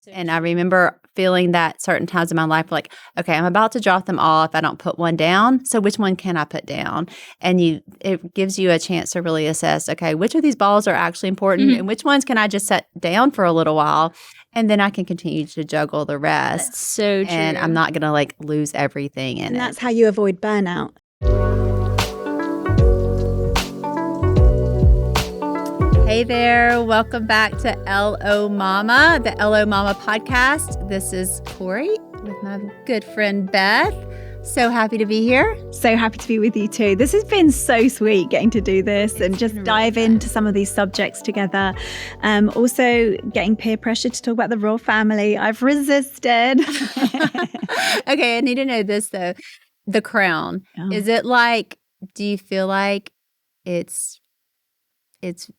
And I remember feeling that certain times in my life, like, okay, I'm about to drop them all if I don't put one down. So which one can I put down? And it gives you a chance to really assess, okay, which of these balls are actually important and which ones can I just set down for a little while? And then I can continue to juggle the rest. That's so true. And I'm not going to like lose everything in it. And that's how you avoid burnout. Hey there, welcome back to LO Mama, the LO Mama podcast. This is Korie with my good friend Beth. So happy to be here. So happy to be with you too. This has been so sweet getting to do this and just dive into some of these subjects together. Also getting peer pressure to talk about the royal family. I've resisted. Okay, I need to know this though. The Crown. Oh. Is it like, do you feel like it's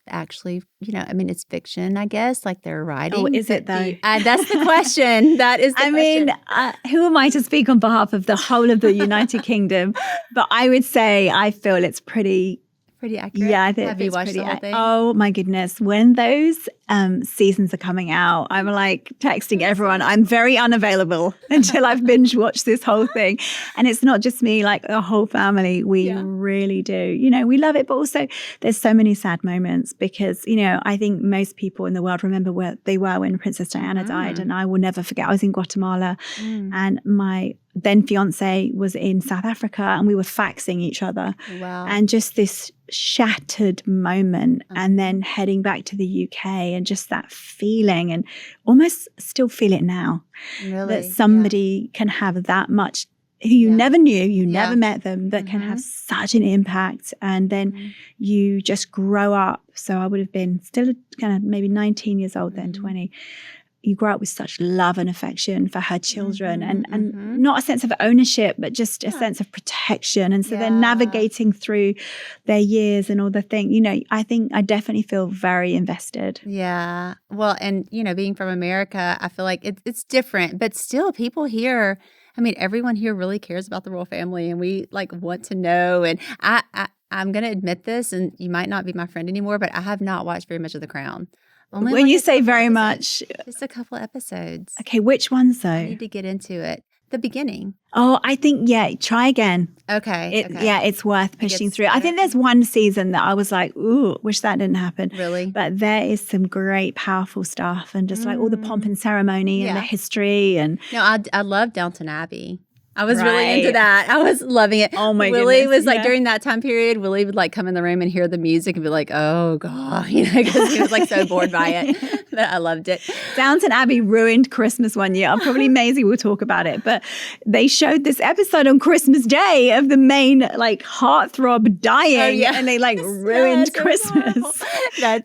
actually, it's fiction, I guess, like they're writing. Oh, is it though? That's the question. That is the question. Who am I to speak on behalf of the whole of the United Kingdom? But I would say I feel it's pretty accurate. Yeah, I think Have you watched the whole thing? Oh my goodness. When those seasons are coming out, I'm like texting everyone, I'm very unavailable until I've binge watched this whole thing. And it's not just me, like the whole family. We really do. We love it, but also there's so many sad moments because, I think most people in the world remember where they were when Princess Diana died. And I will never forget, I was in Guatemala and my then fiance was in South Africa and we were faxing each other. Wow. And just this shattered moment and then heading back to the UK and just that feeling and almost still feel it now. Really? That somebody can have that much who you never knew, you never met them, that can have such an impact. And then you just grow up. So I would have been still kind of maybe 19 years old then, 20. You grow up with such love and affection for her children and not a sense of ownership, but just a sense of protection. And so they're navigating through their years and all the things, I think I definitely feel very invested. Yeah. Well, and, being from America, I feel like it's different, but still people here, everyone here really cares about the royal family and we like want to know. And I'm going to admit this, and you might not be my friend anymore, but I have not watched very much of The Crown. Only when you say very much. Just a couple episodes. Okay, which ones though? I need to get into it. The beginning. Oh, I think, try again. Okay. Yeah, it's worth pushing through. I think there's one season that I was like, ooh, wish that didn't happen. Really? But there is some great, powerful stuff and just like all the pomp and ceremony and the history. And no, I love Downton Abbey. I was really into that. I was loving it. Oh my Willie goodness. was like during that time period, Willie would like come in the room and hear the music and be like, oh God, because he was like so bored by it. But I loved it. Downton Abbey ruined Christmas one year. Probably Maisie will talk about it. But they showed this episode on Christmas Day of the main like heartthrob dying and they like ruined Christmas.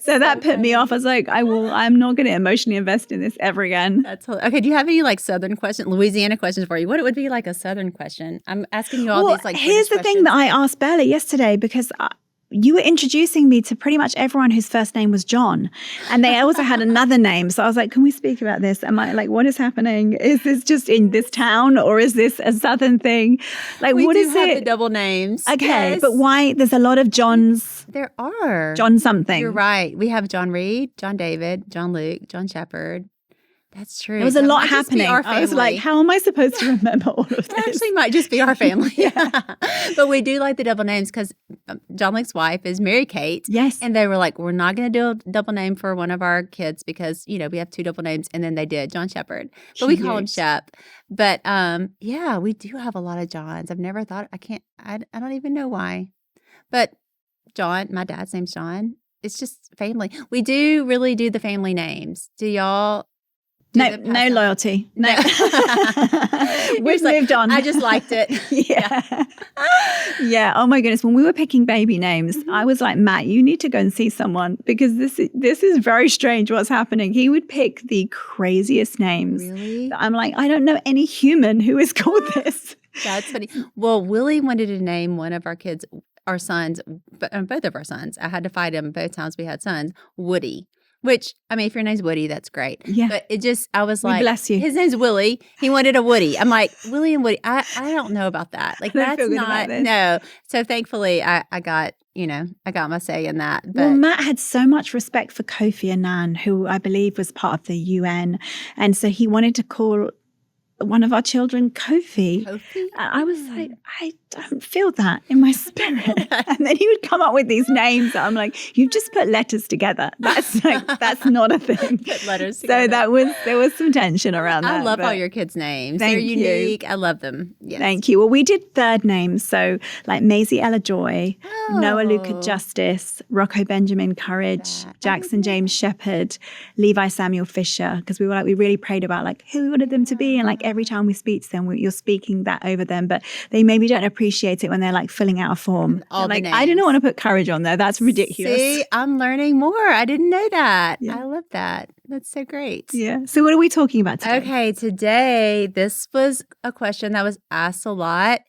So that put me off. I was like, I'm not going to emotionally invest in this ever again. That's okay. Do you have any like Southern questions, Louisiana questions for you? What it would be like a Southern question? I'm asking you all these like here's the thing that I asked Bella yesterday because you were introducing me to pretty much everyone whose first name was John. And they also had another name. So I was like, can we speak about this? Am I like, what is happening? Is this just in this town or is this a Southern thing? Like, we what do is have it? The double names. Okay, but why? There's a lot of Johns. There are. John something. You're right. We have John Reed, John David, John Luke, John Shepherd. That's true. There was a lot happening. I was like, how am I supposed to remember all of this? It actually might just be our family. But we do like the double names because John Luke's wife is Mary Kate. Yes. And they were like, we're not going to do a double name for one of our kids because, we have two double names. And then they did, John Shepherd. But we call him Shep. But we do have a lot of Johns. I've never thought, I don't even know why. But John, my dad's name's John. It's just family. We do really do the family names. Do y'all? No loyalty. No. We've moved on. I just liked it. Yeah. Oh my goodness. When we were picking baby names, I was like, Matt, you need to go and see someone because this is very strange what's happening. He would pick the craziest names. Really? I'm like, I don't know any human who is called this. That's funny. Well, Willie wanted to name one of our kids, our sons, both of our sons. I had to fight him both times we had sons, Woody. Which, if your name's Woody, that's great. Yeah. But I was like, bless you. His name's Willie. He wanted a Woody. I'm like, Willie and Woody, I don't know about that. Like, that's not, no. So thankfully, I got I got my say in that. But well, Matt had so much respect for Kofi Annan, who I believe was part of the UN. And so he wanted to call one of our children Kofi. I was like, I don't feel that in my spirit. And then he would come up with these names that I'm like, you've just put letters together. That's not a thing. Put letters together. So there was some tension around that. I love all your kids' names. They're unique. I love them. Yes. Thank you. Well, we did third names. So like Maisie Ella Joy, Noah Luca Justice, Rocco Benjamin Courage, Jackson James Shepherd, Levi Samuel Fisher. Because we were like, we really prayed about like who we wanted them to be. And like every time we speak to them, you're speaking that over them. But they maybe don't appreciate it when they're like filling out a form. Like, I didn't want to put Courage on there. That's ridiculous. See, I'm learning more. I didn't know that. Yeah. I love that. That's so great. Yeah. So what are we talking about today? Okay. Today, this was a question that was asked a lot.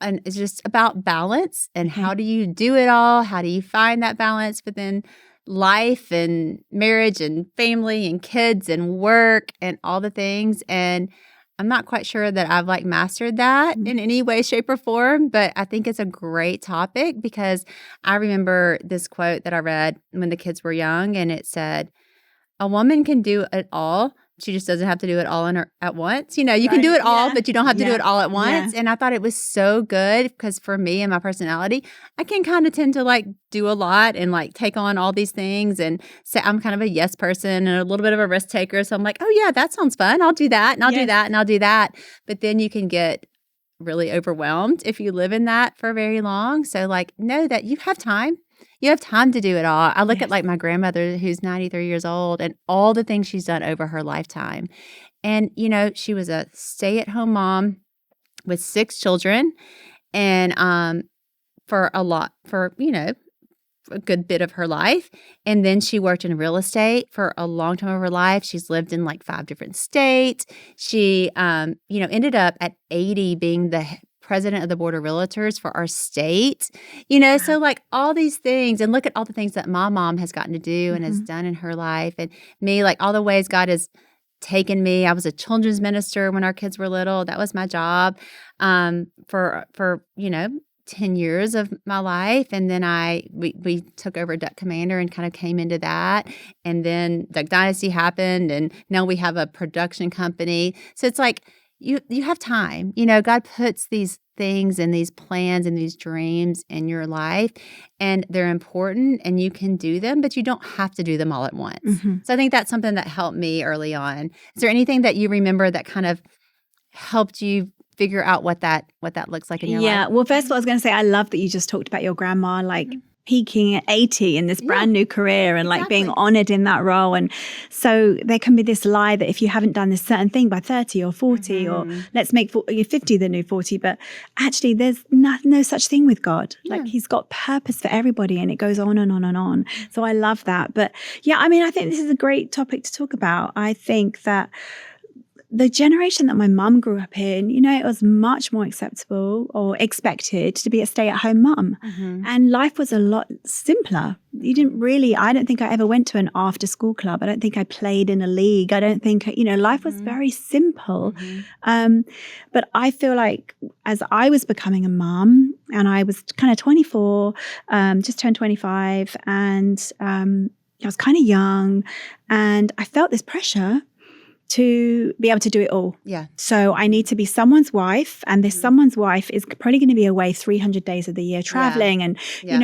And it's just about balance and how do you do it all? How do you find that balance within life and marriage and family and kids and work and all the things? And I'm not quite sure that I've like mastered that in any way, shape, or form, but I think it's a great topic because I remember this quote that I read when the kids were young, and it said, a woman can do it all. She just doesn't have to do it all at once. You can do it all, but you don't have to do it all at once. Yeah. And I thought it was so good because for me and my personality, I can kind of tend to like do a lot and like take on all these things. And so I'm kind of a yes person and a little bit of a risk taker. So I'm like, oh yeah, that sounds fun. I'll do that and I'll do that and I'll do that. But then you can get really overwhelmed if you live in that for very long. So like know that you have time. You have time to do it all. I look at like my grandmother who's 93 years old and all the things she's done over her lifetime. And, she was a stay-at-home mom with 6 children and for a good bit of her life. And then she worked in real estate for a long time of her life. She's lived in like 5 different states. She, ended up at 80 being the president of the board of realtors for our state, so like all these things, and look at all the things that my mom has gotten to do and has done in her life, and me, like all the ways God has taken me. I was a children's minister when our kids were little. That was my job for 10 years of my life. And then we took over Duck Commander and kind of came into that. And then Duck Dynasty happened, and now we have a production company. So it's like, you have time. God puts these things and these plans and these dreams in your life, and they're important and you can do them, but you don't have to do them all at once. So I think that's something that helped me early on. Is there anything that you remember that kind of helped you figure out what that looks like in your life? Yeah. Well, first of all, I was going to say, I love that you just talked about your grandma, like peaking at 80 in this brand new career and like being honored in that role. And so there can be this lie that if you haven't done this certain thing by 30 or 40 or let's make 50 the new 40, but actually there's no such thing with God. Like he's got purpose for everybody, and it goes on and on and on. So I love that. But yeah, I mean, I think this is a great topic to talk about. I think that the generation that my mum grew up in, it was much more acceptable or expected to be a stay-at-home mum. And life was a lot simpler. I don't think I ever went to an after-school club. I don't think I played in a league. I don't think, life was very simple. But I feel like as I was becoming a mum, and I was kind of 24, just turned 25, and I was kind of young, and I felt this pressure to be able to do it all. Yeah. So I need to be someone's wife, and this someone's wife is probably going to be away 300 days of the year traveling and,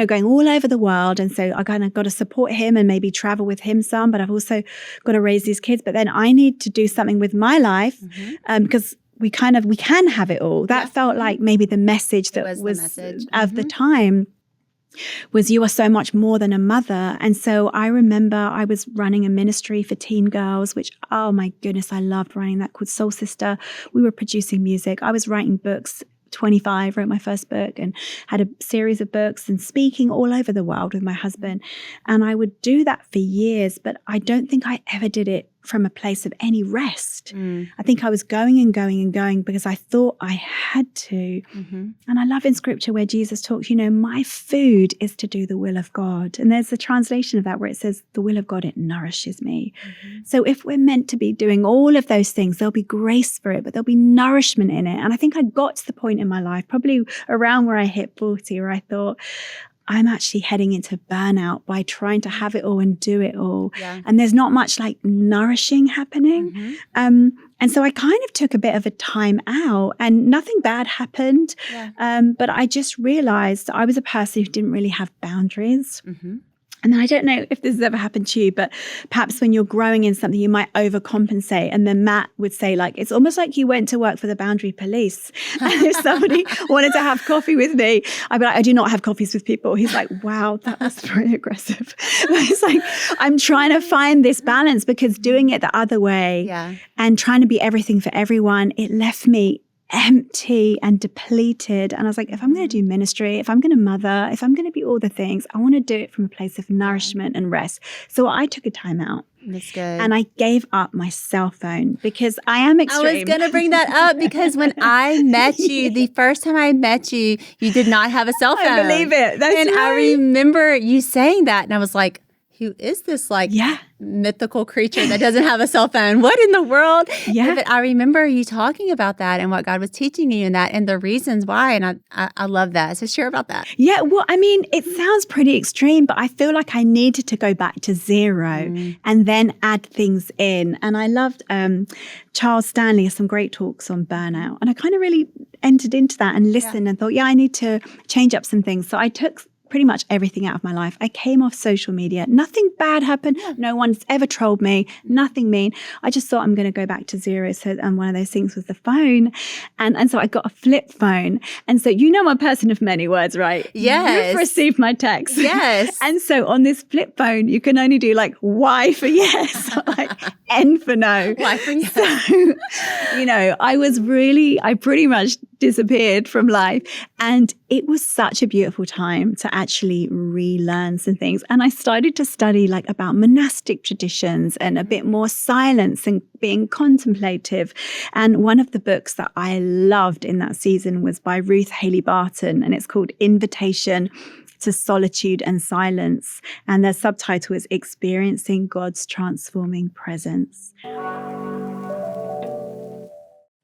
going all over the world. And so I kind of got to support him and maybe travel with him some, but I've also got to raise these kids. But then I need to do something with my life because we can have it all. That felt like maybe the message that was the message of the time. Was you are so much more than a mother. And so I remember I was running a ministry for teen girls, which, oh my goodness, I loved running that, called Soul Sister. We were producing music. I was writing books. 25, wrote my first book and had a series of books and speaking all over the world with my husband. And I would do that for years, but I don't think I ever did it from a place of any rest. I think I was going and going and going because I thought I had to. And I love in scripture where Jesus talks, my food is to do the will of God. And there's a translation of that where it says, the will of God, it nourishes me. So if we're meant to be doing all of those things, there'll be grace for it, but there'll be nourishment in it. And I think I got to the point in my life, probably around where I hit 40, where I thought, I'm actually heading into burnout by trying to have it all and do it all. Yeah. And there's not much like nourishing happening. Mm-hmm. And so I kind of took a bit of a time out and nothing bad happened. Yeah. But I just realized I was a person who didn't really have boundaries. Mm-hmm. And I don't know if this has ever happened to you, but perhaps when you're growing in something, you might overcompensate. And then Matt would say, like, it's almost like you went to work for the boundary police. And if somebody wanted to have coffee with me, I'd be like, I do not have coffees with people. He's like, wow, that was very aggressive. But it's like, I'm trying to find this balance, because doing it the other way and trying to be everything for everyone, it left me empty and depleted. And I was like, if I'm going to do ministry, if I'm going to mother, if I'm going to be all the things, I want to do it from a place of nourishment and rest. So I took a time out. That's good. And I gave up my cell phone because I am extreme. I was going to bring that up because when I met you, the first time I met you, you did not have a cell phone. I believe it. That's and right. I remember you saying that, and I was like, who is this mythical creature that doesn't have a cell phone? What in the world? Yeah. But I remember you talking about that and what God was teaching you in that and the reasons why. And I love that. So share about that. Yeah. Well, I mean, it sounds pretty extreme, but I feel like I needed to go back to zero and then add things in. And I loved Charles Stanley has some great talks on burnout. And I kind of really entered into that and listened and thought, I need to change up some things. So I took pretty much everything out of my life. I came off social media. Nothing bad happened. No one's ever trolled me. Nothing mean. I just thought I'm going to go back to zero. So, and one of those things was the phone. And so I got a flip phone. And so I'm a person of many words, right? Yes. You've received my text. Yes. And so on this flip phone, you can only do like Y for yes, or like N for no. Y for yes. So, I pretty much disappeared from life. And it was such a beautiful time to actually relearn some things. And I started to study like about monastic traditions and a bit more silence and being contemplative. And one of the books that I loved in that season was by Ruth Haley Barton, and it's called Invitation to Solitude and Silence. And the subtitle is Experiencing God's Transforming Presence.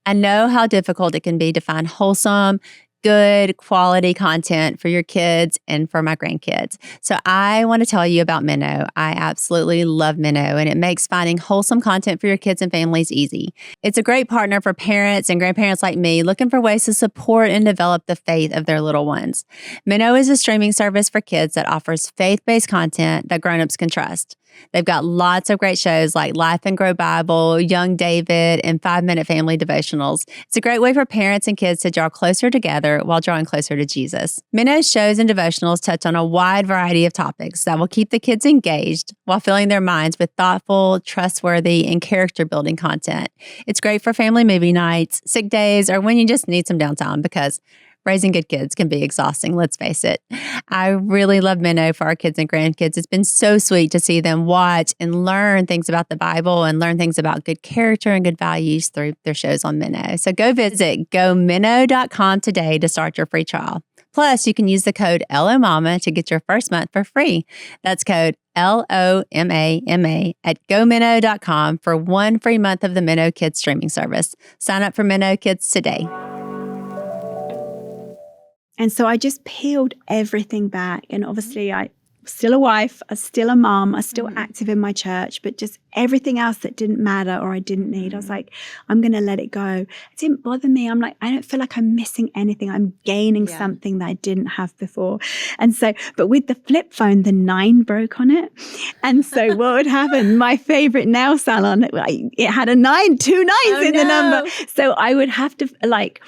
I know how difficult it can be to find wholesome, good quality content for your kids and for my grandkids. So I want to tell you about Minnow. I absolutely love Minnow, and it makes finding wholesome content for your kids and families easy. It's a great partner for parents and grandparents like me looking for ways to support and develop the faith of their little ones. Minnow is a streaming service for kids that offers faith-based content that grown-ups can trust. They've got lots of great shows like Life and Grow Bible, Young David, and 5-Minute Family Devotionals. It's a great way for parents and kids to draw closer together while drawing closer to Jesus. Minnow's shows and devotionals touch on a wide variety of topics that will keep the kids engaged while filling their minds with thoughtful, trustworthy, and character-building content. It's great for family movie nights, sick days, or when you just need some downtime because raising good kids can be exhausting, let's face it. I really love Minnow for our kids and grandkids. It's been so sweet to see them watch and learn things about the Bible and learn things about good character and good values through their shows on Minnow. So go visit gominnow.com today to start your free trial. Plus, you can use the code LOMAMA to get your first month for free. That's code LOMAMA at gominnow.com for 1 free month of the Minnow Kids streaming service. Sign up for Minnow Kids today. And so I just peeled everything back. And obviously I'm still a wife, I'm still a mom, I'm still active in my church, but just everything else that didn't matter or I didn't need, I was like, I'm going to let it go. It didn't bother me. I'm like, I don't feel like I'm missing anything. I'm gaining something that I didn't have before. And so, but with the flip phone, the 9 broke on it. And so what would happen? My favorite nail salon, it had a 9, 2 9s in the number. So I would have to like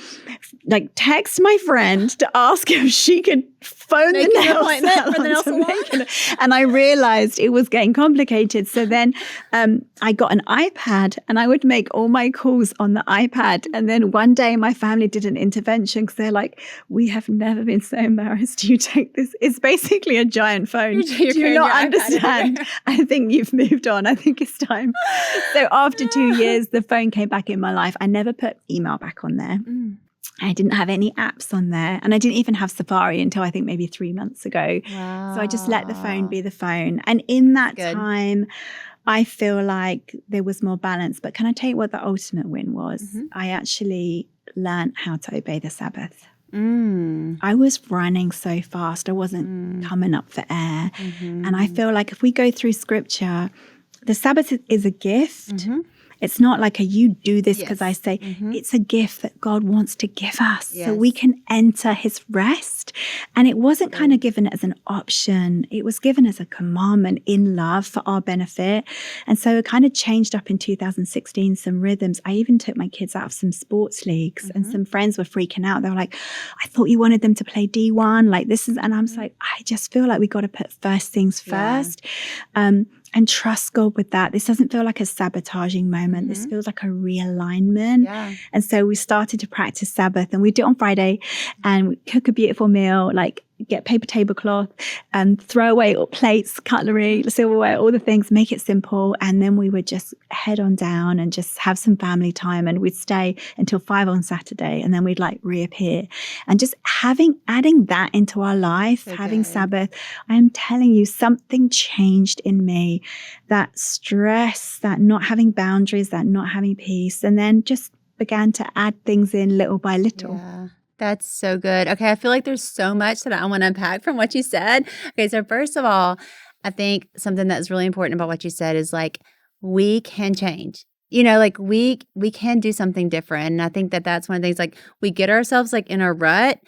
text my friend to ask if she could phone the nail salon. And I realized it was getting complicated. So then I got an iPad and I would make all my calls on the iPad. And then one day my family did an intervention because they're like, we have never been so embarrassed. You take this. It's basically a giant phone. Do you not understand? I think you've moved on. I think it's time. So after 2 years, the phone came back in my life. I never put email back on there. I didn't have any apps on there. And I didn't even have Safari until I think maybe 3 months ago. Wow. So I just let the phone be the phone. And in that time, I feel like there was more balance. But can I tell you what the ultimate win was? I actually learned how to obey the Sabbath. I was running so fast. I wasn't coming up for air. And I feel like if we go through scripture, the Sabbath is a gift. It's not like you do this because I say. It's a gift that God wants to give us so we can enter his rest. And it wasn't kind of given as an option. It was given as a commandment in love for our benefit. And so it kind of changed up in 2016, some rhythms. I even took my kids out of some sports leagues and some friends were freaking out. They were like, I thought you wanted them to play D1. Like this is, and I was like, I just feel like we got to put first things first. And trust God with that. This doesn't feel like a sabotaging moment. This feels like a realignment. And so we started to practice Sabbath, and we do it on Friday, and we cook a beautiful meal, like get paper tablecloth and throw away all plates, cutlery, silverware, all the things, make it simple. And then we would just head on down and just have some family time. And we'd stay until 5 on Saturday, and then we'd like reappear. And just adding that into our life, having Sabbath, I am telling you, something changed in me. That stress, that not having boundaries, that not having peace, and then just began to add things in little by little. Yeah. That's so good. Okay, I feel like there's so much that I want to unpack from what you said. Okay, so first of all, I think something that's really important about what you said is like we can change. Like we can do something different. And I think that that's one of the things, like we get ourselves like in a rut,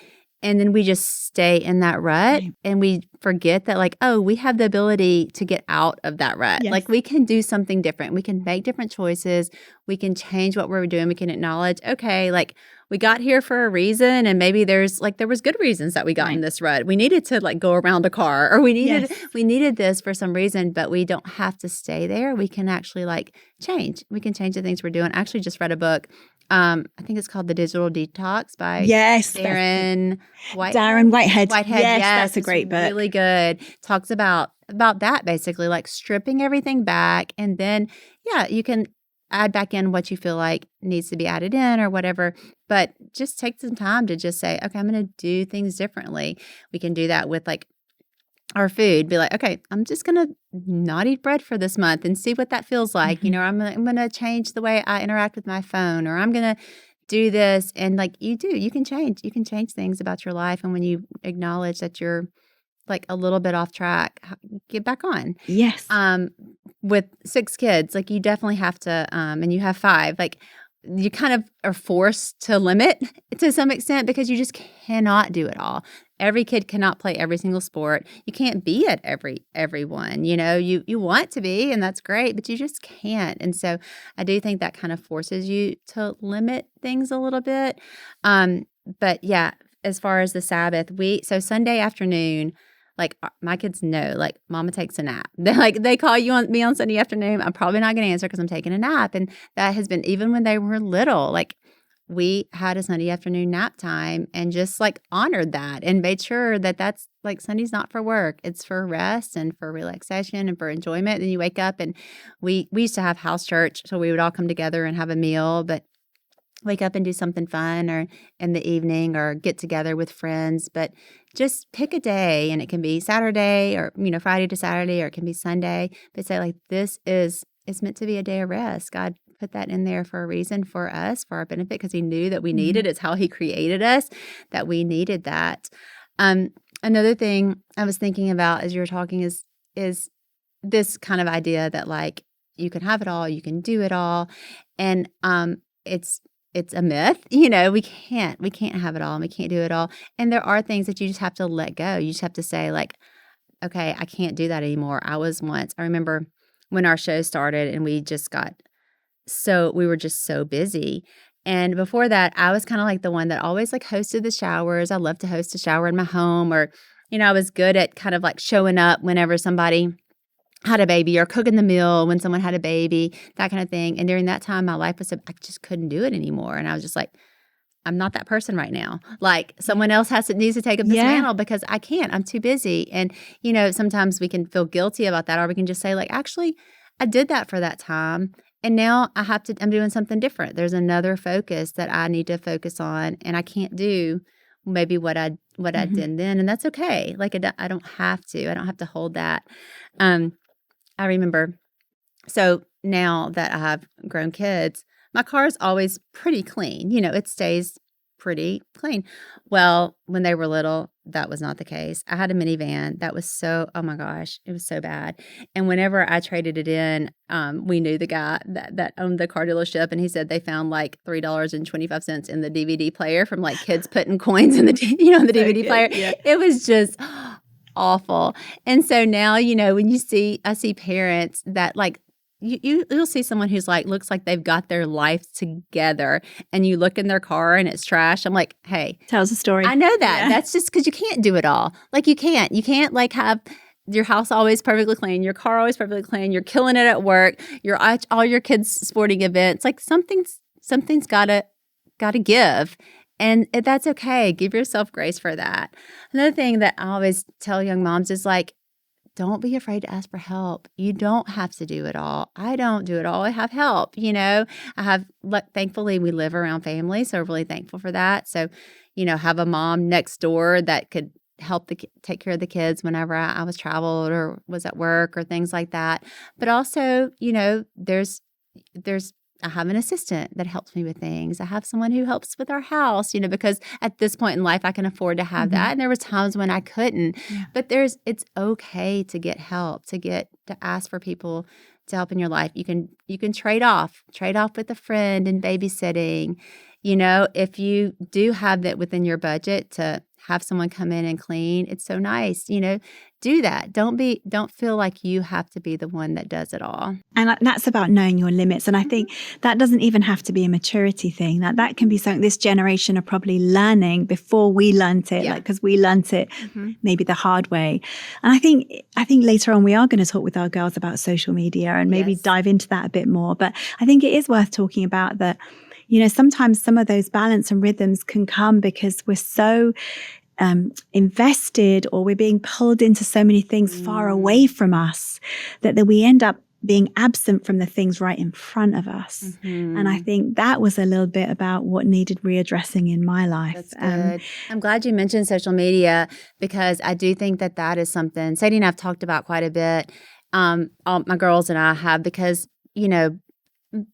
and then we just stay in that rut, and we forget that like, oh, we have the ability to get out of that rut. Like we can do something different. We can make different choices. We can change what we're doing. We can acknowledge, okay, like we got here for a reason, and maybe there was good reasons that we got in this rut. We needed to like go around a car, or we needed this for some reason, but we don't have to stay there. We can actually like change. We can change the things we're doing. I actually just read a book. I think it's called The Digital Detox by Darren Whitehead. Yes, that's a great book. Really good. Talks about that basically, like stripping everything back, and then you can add back in what you feel like needs to be added in or whatever, but just take some time to just say, okay, I'm going to do things differently. We can do that with like our food. Be like, okay, I'm just going to not eat bread for this month and see what that feels like. I'm going to change the way I interact with my phone, or I'm going to do this. And like you can change things about your life. And when you acknowledge that you're like a little bit off track, get back on. Yes. With 6 kids, like you definitely have to, and you have 5, like you kind of are forced to limit to some extent because you just cannot do it all. Every kid cannot play every single sport. You can't be at everyone. You want to be, and that's great, but you just can't. And so I do think that kind of forces you to limit things a little bit. But yeah, as far as the Sabbath, so Sunday afternoon, like my kids know, like mama takes a nap. They call me on Sunday afternoon. I'm probably not going to answer because I'm taking a nap. And that has been, even when they were little, like we had a Sunday afternoon nap time and just like honored that and made sure that that's like Sunday's not for work. It's for rest and for relaxation and for enjoyment. Then you wake up, and we used to have house church. So we would all come together and have a meal, but wake up and do something fun or in the evening or get together with friends. But just pick a day, and it can be Saturday or, Friday to Saturday, or it can be Sunday. But say like, it's meant to be a day of rest. God put that in there for a reason, for us, for our benefit, because he knew that we needed it. It's how he created us, that we needed that. Another thing I was thinking about as you were talking is this kind of idea that like you can have it all, you can do it all. And it's a myth. We can't have it all, and we can't do it all. And there are things that you just have to let go. You just have to say like, okay, I can't do that anymore. I remember when our show started, and we were just so busy. And before that, I was kind of like the one that always like hosted the showers. I love to host a shower in my home, or, I was good at kind of like showing up whenever somebody had a baby, or cooking the meal when someone had a baby, that kind of thing. And during that time, my life I just couldn't do it anymore. And I was just like, I'm not that person right now. Like someone else needs to take up this mantle because I can't. I'm too busy. And, sometimes we can feel guilty about that, or we can just say like, actually, I did that for that time. And now I'm doing something different. There's another focus that I need to focus on, and I can't do maybe what I did then. And that's okay. Like I don't have to hold that. I remember, so now that I have grown kids, my car is always pretty clean. It stays pretty clean. Well, when they were little, that was not the case. I had a minivan that was oh my gosh, it was so bad. And whenever I traded it in, we knew the guy that owned the car dealership, and he said they found like $3.25 in the DVD player from like kids putting coins in the the DVD player. Yeah. It was just awful. And so now, when I see parents that like, you'll see someone who's like, looks like they've got their life together, and you look in their car and it's trash. I'm like, hey. Tells a story. I know that. Yeah. That's just because you can't do it all. Like you can't like have your house always perfectly clean, your car always perfectly clean, you're killing it at work, you're all your kids' sporting events. Like something's gotta give. And that's okay. Give yourself grace for that. Another thing that I always tell young moms is like, don't be afraid to ask for help. You don't have to do it all. I don't do it all. I have help. Thankfully, we live around family, so I'm really thankful for that. So, have a mom next door that could help take care of the kids whenever I was traveled or was at work or things like that. But also, there's I have an assistant that helps me with things. I have someone who helps with our house, because at this point in life, I can afford to have that. And there were times when I couldn't. Yeah. But it's okay to get help, to ask for people to help in your life. You can trade off with a friend and babysitting. If you do have that within your budget to have someone come in and clean, it's so nice. Do that. Don't feel like you have to be the one that does it all. And that's about knowing your limits. And I think that doesn't even have to be a maturity thing. That can be something this generation are probably learning before we learned it, because we learned it maybe the hard way. And I think later on we are going to talk with our girls about social media and maybe dive into that a bit more. But I think it is worth talking about that. Sometimes some of those balance and rhythms can come because we're so invested, or we're being pulled into so many things far away from us that we end up being absent from the things right in front of us. Mm-hmm. And I think that was a little bit about what needed readdressing in my life. That's good. I'm glad you mentioned social media, because I do think that is something Sadie and I have talked about quite a bit. All my girls and I have, because,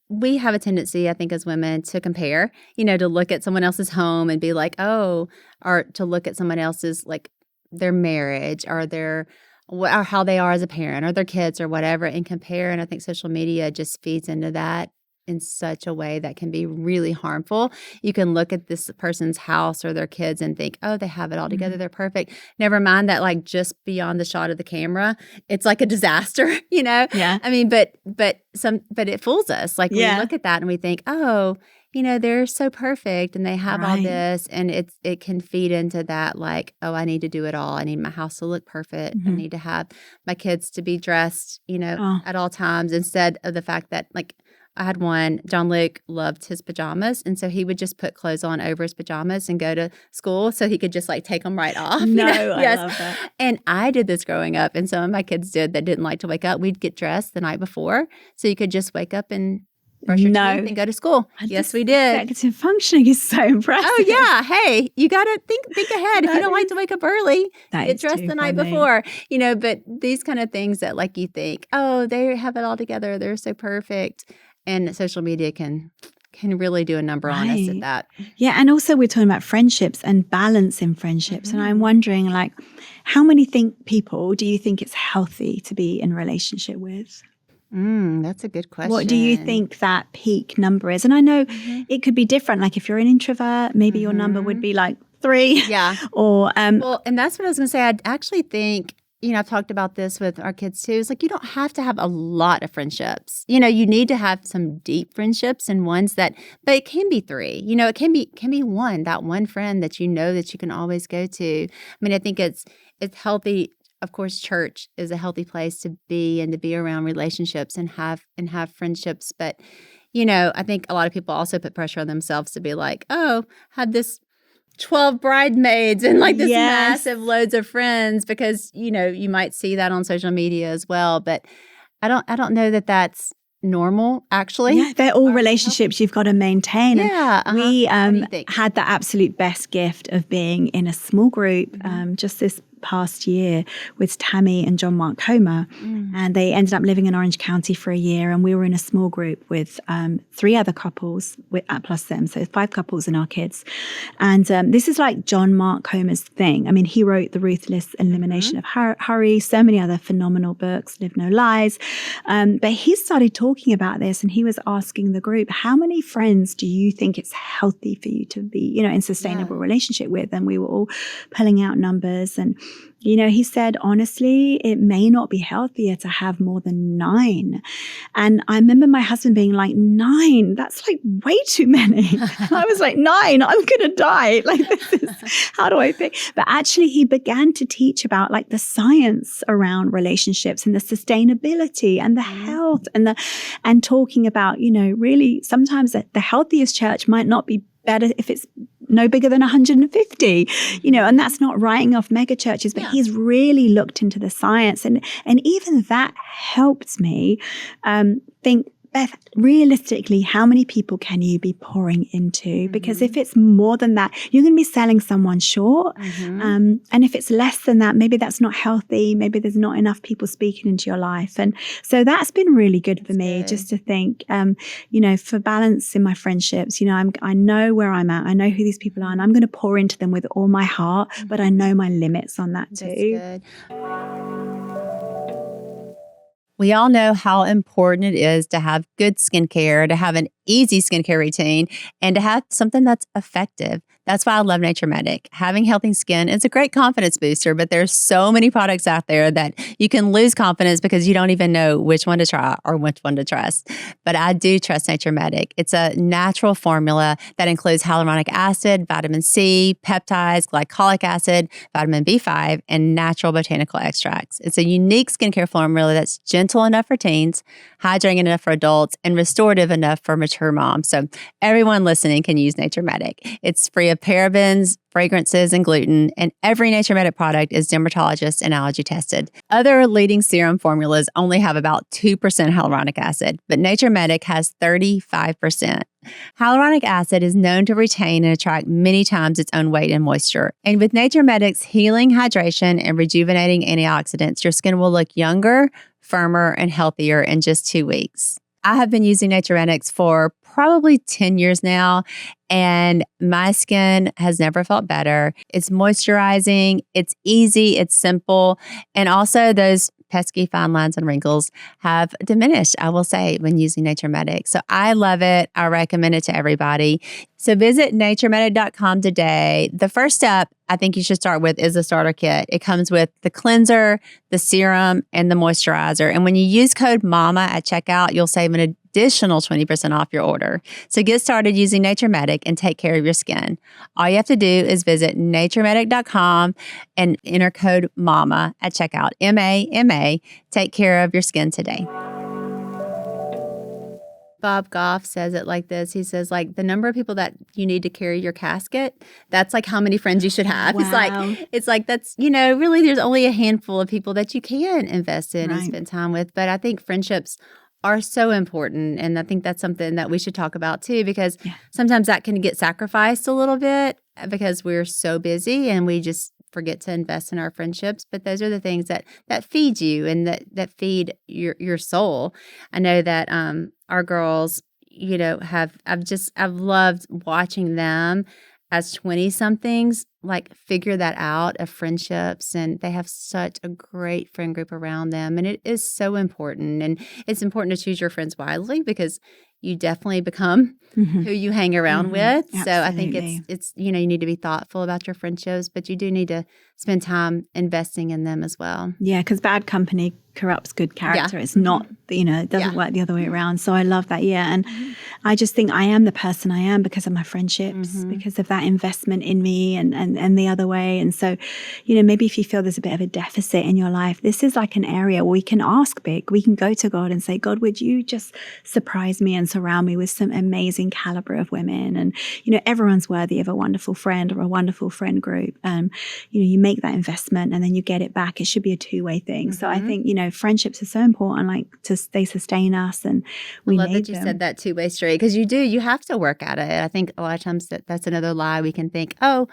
we have a tendency, I think, as women to compare, to look at someone else's home and be like, oh, or to look at someone else's, like their marriage or or how they are as a parent or their kids or whatever, and compare. And I think social media just feeds into that in such a way that can be really harmful. You can look at this person's house or their kids and think, oh, they have it all together. They're perfect. Never mind that, like, just beyond the shot of the camera, it's like a disaster, Yeah. I mean, but it fools us. Like, we look at that and we think, oh, they're so perfect and they have all this, and it can feed into that, like, oh, I need to do it all. I need my house to look perfect. I need to have my kids to be dressed, at all times, instead of the fact that, like, I had one, John Luke loved his pajamas, and so he would just put clothes on over his pajamas and go to school so he could just like take them right off. No, I love that. And I did this growing up, and some of my kids did that didn't like to wake up. We'd get dressed the night before so you could just wake up and brush your teeth and go to school. Yes, we did. Executive functioning is so impressive. Oh, yeah. Hey, you got to think ahead. If you don't like to wake up early, get dressed the night before. But these kind of things that, like, you think, oh, they have it all together. They're so perfect. And social media can really do a number on us at that. Yeah, and also we're talking about friendships and balance in friendships. And I'm wondering, like, how many people do you think it's healthy to be in a relationship with? That's a good question. What do you think that peak number is? And I know it could be different. Like, if you're an introvert, maybe your number would be like 3. Yeah. Or well, and that's what I was going to say. I actually think, I've talked about this with our kids too. It's like, you don't have to have a lot of friendships. You need to have some deep friendships and ones but it can be 3. It can be one, that one friend that that you can always go to. I mean, I think it's healthy. Of course, church is a healthy place to be and to be around relationships and have friendships. But, I think a lot of people also put pressure on themselves to be like, oh, had this 12 bridesmaids and like this massive loads of friends, because, you might see that on social media as well. But I don't know that that's normal, actually. Yeah, they're all relationships you've got to maintain. Yeah. We had the absolute best gift of being in a small group just this past year with Tammy and John Mark Comer. And they ended up living in Orange County for a year. And we were in a small group with 3 other couples plus them. So 5 couples and our kids. And this is like John Mark Comer's thing. I mean, he wrote The Ruthless Elimination of Hurry, so many other phenomenal books, Live No Lies. But he started talking about this, and he was asking the group, how many friends do you think it's healthy for you to be, in sustainable relationship with? And we were all pulling out numbers. And, he said, honestly, it may not be healthier to have more than 9. And I remember my husband being like, 9, that's like way too many. I was like, 9, I'm going to die. Like, this is, how do I pick? But actually, he began to teach about like the science around relationships and the sustainability and the health and talking about, really sometimes the healthiest church might not be better if it's no bigger than 150, and that's not writing off mega churches, but he's really looked into the science. And even that helped me think, Beth, realistically, how many people can you be pouring into? Because if it's more than that, you're going to be selling someone short. And if it's less than that, maybe that's not healthy. Maybe there's not enough people speaking into your life. And so that's been really good for me, just to think, for balance in my friendships, I know where I'm at. I know who these people are, and I'm going to pour into them with all my heart, but I know my limits on that too. That's good. We all know how important it is to have good skincare, to have an easy skincare routine, and to have something that's effective. That's why I love Naturmetic. Having healthy skin is a great confidence booster, but there's so many products out there that you can lose confidence because you don't even know which one to try or which one to trust. But I do trust Naturmetic. It's a natural formula that includes hyaluronic acid, vitamin C, peptides, glycolic acid, vitamin B5, and natural botanical extracts. It's a unique skincare formula that's gentle enough for teens, hydrating enough for adults, and restorative enough for mature moms. So everyone listening can use Naturmetic. It's free of parabens, fragrances, and gluten, and every Naturmetic product is dermatologist and allergy tested. Other leading serum formulas only have about 2% hyaluronic acid, but Naturmetic has 35%. Hyaluronic acid is known to retain and attract many times its own weight in moisture. And with Naturmetic's healing hydration and rejuvenating antioxidants, your skin will look younger, firmer, and healthier in just 2 weeks. I have been using Naturmetic for probably 10 years now, and my skin has never felt better. It's moisturizing, it's easy, it's simple, and also those pesky fine lines and wrinkles have diminished, I will say, when using Naturmetic. So I love it. I recommend it to everybody. So visit naturmetic.com today. The first step I think you should start with is the starter kit. It comes with the cleanser, the serum, and the moisturizer. And when you use code MAMA at checkout, you'll save an additional 20% off your order. So get started using Naturmetic and take care of your skin. All you have to do is visit naturmetic.com and enter code MAMA at checkout. MAMA. Take care of your skin today. Bob Goff says it like this. He says, like, the number of people that you need to carry your casket, that's like how many friends you should have. Wow. It's like that's, really there's only a handful of people that you can invest in and spend time with. But I think friendships are so important. And I think that's something that we should talk about too, because sometimes that can get sacrificed a little bit because we're so busy and we just forget to invest in our friendships. But those are the things that feed you and that feed your soul. I know that our girls, I've loved watching them as 20-somethings, like figure that out of friendships, and they have such a great friend group around them. And it is so important. And it's important to choose your friends wisely because you definitely become who you hang around with. Absolutely. So I think it's you need to be thoughtful about your friendships, but you do need to spend time investing in them as well. Yeah, because bad company corrupts good character. It's not, it doesn't work the other way around. So I love that. Yeah. And I just think I am the person I am because of my friendships, because of that investment in me and the other way. And so, maybe if you feel there's a bit of a deficit in your life, this is like an area where we can ask big. We can go to God and say, God, would you just surprise me and surround me with some amazing caliber of women? And, everyone's worthy of a wonderful friend or a wonderful friend group. You make that investment and then you get it back. It should be a two-way thing. So I think, friendships are so important, like they sustain us, and we I love need that you them. said that two-way street, because you have to work at it. I think a lot of times that's another lie. We can think, oh,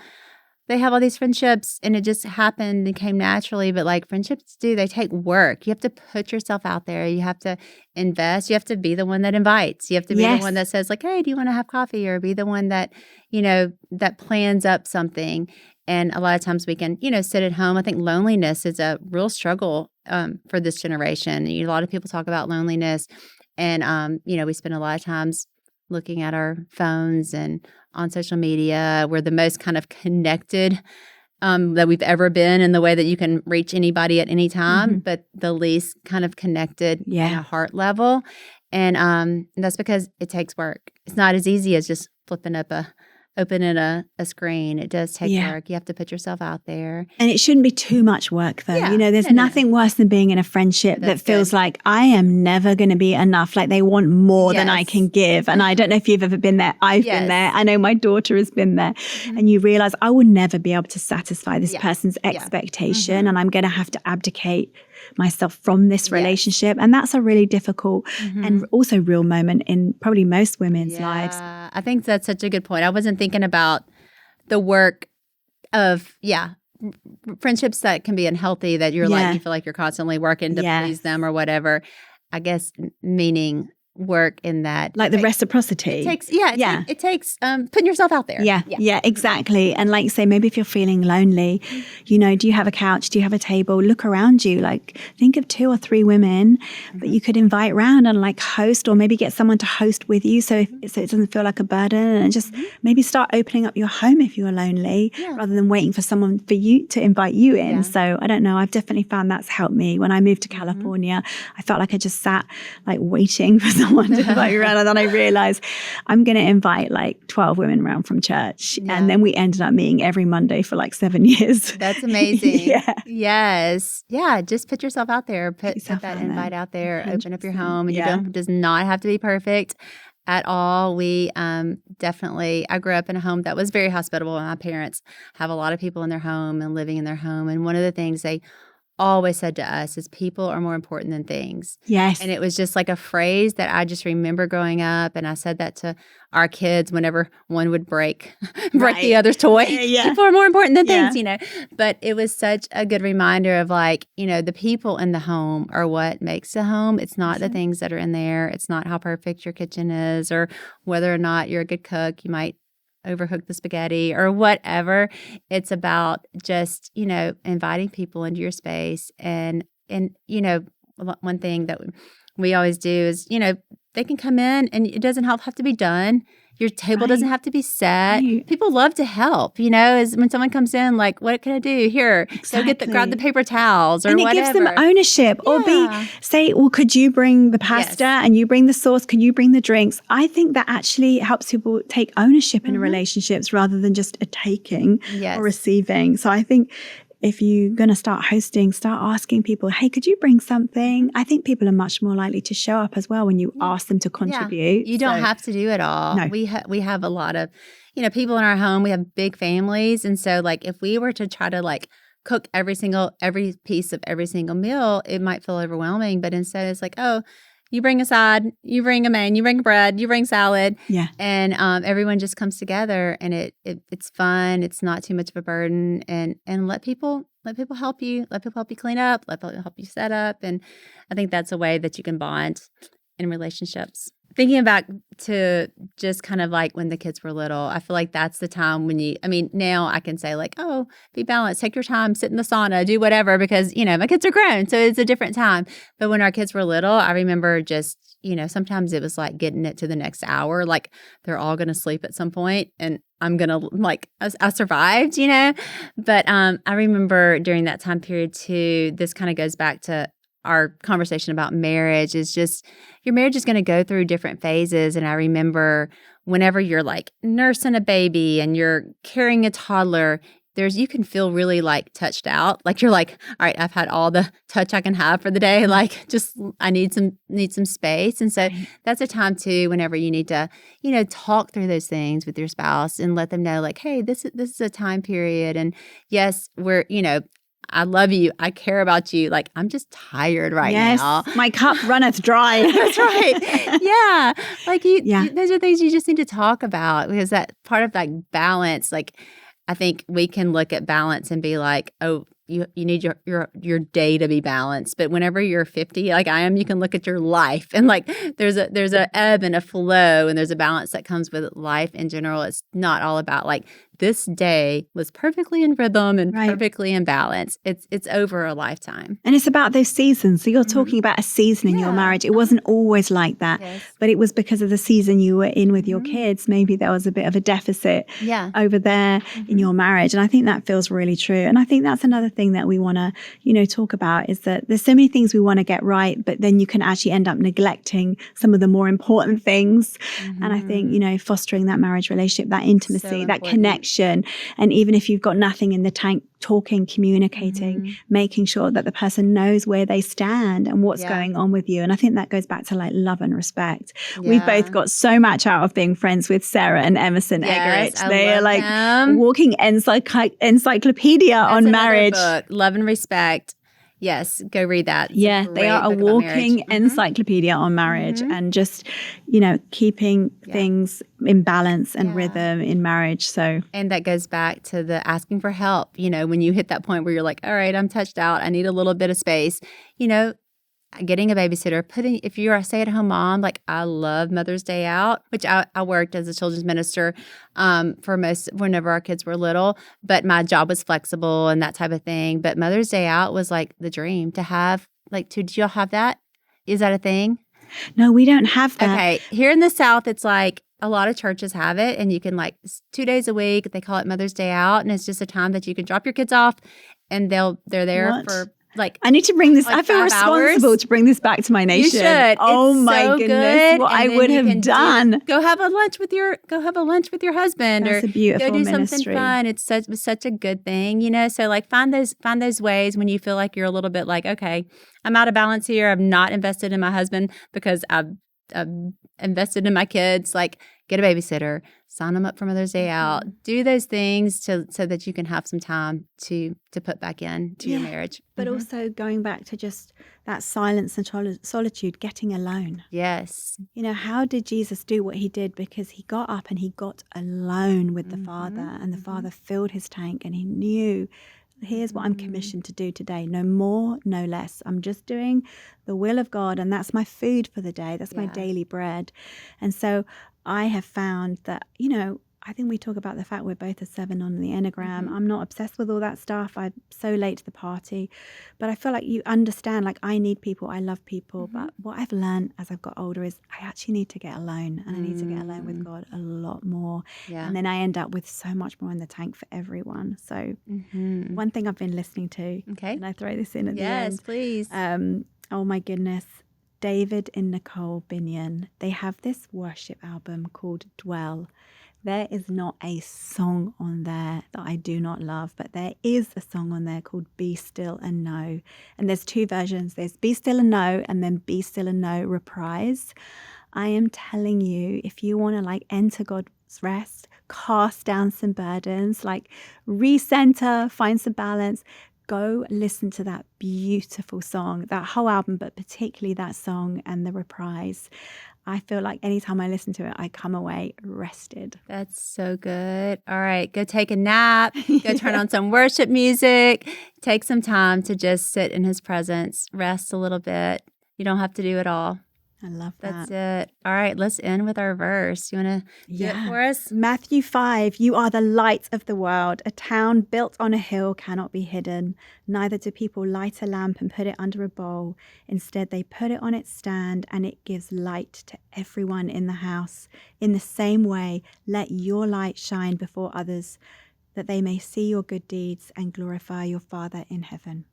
they have all these friendships and it just happened and came naturally. But like friendships they take work. You have to put yourself out there. You have to invest. You have to be the one that invites. You have to be the one that says like, hey, do you want to have coffee? Or be the one that, that plans up something. And a lot of times we can, sit at home. I think loneliness is a real struggle for this generation. A lot of people talk about loneliness. And, we spend a lot of times looking at our phones and on social media. We're the most kind of connected that we've ever been in the way that you can reach anybody at any time, but the least kind of connected at a heart level. And that's because it takes work. It's not as easy as just opening a screen. It does take work. You have to put yourself out there. And it shouldn't be too much work though. Yeah. There's nothing worse than being in a friendship that feels like I am never going to be enough. Like they want more than I can give. And I don't know if you've ever been there. I've been there. I know my daughter has been there. And you realize I will never be able to satisfy this person's expectation. And I'm going to have to abdicate myself from this relationship. And that's a really difficult and also real moment in probably most women's lives. I think that's such a good point. I wasn't thinking about the work of, friendships that can be unhealthy, that you're like, you feel like you're constantly working to please them or whatever. I guess meaning work in that. Like the reciprocity. It takes putting yourself out there. Yeah, exactly. And like say, maybe if you're feeling lonely, do you have a couch? Do you have a table? Look around you. Like think of 2 or 3 women that you could invite round and like host, or maybe get someone to host with you so it doesn't feel like a burden, and just maybe start opening up your home if you're lonely rather than waiting for someone for you to invite you in. So I don't know. I've definitely found that's helped me. When I moved to California, I felt like I just sat like waiting for someone to invite me around, and then I realized I'm going to invite like 12 women around from church, and then we ended up meeting every Monday for like 7 years. That's amazing. Yes. Just put yourself out there. Put that invite out there. 100%. Open up your home. And it does not have to be perfect at all. We definitely, I grew up in a home that was very hospitable, and my parents have a lot of people in their home and living in their home. And one of the things they always said to us is people are more important than things. Yes. And it was just like a phrase that I just remember growing up. And I said that to our kids whenever one would break the other's toy. People are more important than things, But it was such a good reminder of like, the people in the home are what makes the home. It's not the things that are in there. It's not how perfect your kitchen is or whether or not you're a good cook. You might overcook the spaghetti or whatever. It's about just, inviting people into your space. And one thing that we always do is, they can come in and it doesn't have to be done. Your table doesn't have to be set. People love to help, is when someone comes in, like, what can I do? Here, so grab the paper towels or and whatever. And it gives them ownership. Or say, well, could you bring the pasta and you bring the sauce? Can you bring the drinks? I think that actually helps people take ownership in relationships rather than just a taking or receiving. So I think if you're going to start hosting, start asking people, hey, could you bring something? I think people are much more likely to show up as well when you ask them to contribute. You don't have to do it all. No. We have a lot of, people in our home. We have big families. And so like if we were to try to like cook every piece of every single meal, it might feel overwhelming. But instead it's like, oh, you bring a side, you bring a main, you bring bread, you bring salad. Yeah. And everyone just comes together and it's fun. It's not too much of a burden, and let people help you. Let people help you clean up. Let people help you set up. And I think that's a way that you can bond in relationships. Thinking back to just kind of like when the kids were little, I feel like that's the time when now I can say like, oh, be balanced, take your time, sit in the sauna, do whatever, because, my kids are grown. So it's a different time. But when our kids were little, I remember just, sometimes it was like getting it to the next hour, like they're all going to sleep at some point and I'm going to like, I survived, But I remember during that time period too, this kind of goes back to our conversation about marriage, is just your marriage is going to go through different phases. And I remember whenever you're like nursing a baby and you're carrying a toddler, you can feel really like touched out. Like you're like, all right, I've had all the touch I can have for the day. Like just, I need some space. And so that's a time too, whenever you need to, talk through those things with your spouse and let them know like, hey, this is a time period. And yes, we're, I love you. I care about you. Like, I'm just tired right now. My cup runneth dry. That's right. Yeah. Like, those are things you just need to talk about, because that part of like balance, like, I think we can look at balance and be like, oh, you need your day to be balanced. But whenever you're 50, like I am, you can look at your life and like there's a ebb and a flow, and there's a balance that comes with life in general. It's not all about like this day was perfectly in rhythm and perfectly in balance. It's over a lifetime. And it's about those seasons. So you're talking about a season in your marriage. It wasn't always like that, but it was because of the season you were in with your kids. Maybe there was a bit of a deficit over there in your marriage. And I think that feels really true. And I think that's another thing that we want to, talk about, is that there's so many things we want to get right, but then you can actually end up neglecting some of the more important things. And I think, fostering that marriage relationship, that intimacy, that connection. And even if you've got nothing in the tank, talking, communicating, making sure that the person knows where they stand and what's going on with you. And I think that goes back to like love and respect. We've both got so much out of being friends with Sarah and Emerson Eggerichs. They are like walking encyclopedia on marriage. Book, Love and Respect. Yes, go read that. It's they are a walking encyclopedia on marriage and just, keeping things in balance and rhythm in marriage. And that goes back to the asking for help. When you hit that point where you're like, all right, I'm touched out, I need a little bit of space, getting a babysitter, if you're a stay-at-home mom, like I love Mother's Day out, which I worked as a children's minister whenever our kids were little, but my job was flexible and that type of thing. But Mother's Day out was like the dream to have. Do y'all have that? Is that a thing? No, we don't have that. Okay. Here in the South, it's like a lot of churches have it, and you can 2 days a week, they call it Mother's Day out, and it's just a time that you can drop your kids off and they're there for I need to bring this. I feel responsible to bring this back to my nation. You should. Oh my goodness, what I would have done. Go have a lunch with your husband. That's a beautiful go do ministry. Something fun. It's such a good thing, So find those ways when you feel like you're a little bit like, okay, I'm out of balance here. I'm not invested in my husband because I've invested in my kids. Get a babysitter, sign them up for Mother's Day out, do those things so that you can have some time to put back in to your marriage. But also going back to just that silence and solitude, getting alone. Yes. How did Jesus do what he did? Because he got up and he got alone with the Father, and the Father filled his tank, and he knew, here's what I'm commissioned to do today. No more, no less. I'm just doing the will of God, and that's my food for the day. That's my daily bread. And so I have found that, I think we talk about the fact we're both a 7 on the Enneagram. I'm not obsessed with all that stuff. I'm so late to the party. But I feel like you understand, I need people. I love people. But what I've learned as I've got older is I actually need to get alone. And I need to get alone with God a lot more. Yeah. And then I end up with so much more in the tank for everyone. So one thing I've been listening to, and I throw this in at the end. Yes, please. Oh my goodness. David and Nicole Binion, they have this worship album called Dwell. There is not a song on there that I do not love, but there is a song on there called Be Still and Know. And there's 2 versions. There's Be Still and Know, and then Be Still and Know reprise. I am telling you, if you want to enter God's rest, cast down some burdens, recenter, find some balance, go listen to that beautiful song, that whole album, but particularly that song and the reprise. I feel like anytime I listen to it, I come away rested. That's so good. All right, go take a nap, go turn on some worship music, take some time to just sit in his presence, rest a little bit. You don't have to do it all. I love that. That's it. All right, let's end with our verse. You want to do it for us? Matthew 5, you are the light of the world. A town built on a hill cannot be hidden. Neither do people light a lamp and put it under a bowl. Instead, they put it on its stand, and it gives light to everyone in the house. In the same way, let your light shine before others, that they may see your good deeds and glorify your Father in heaven.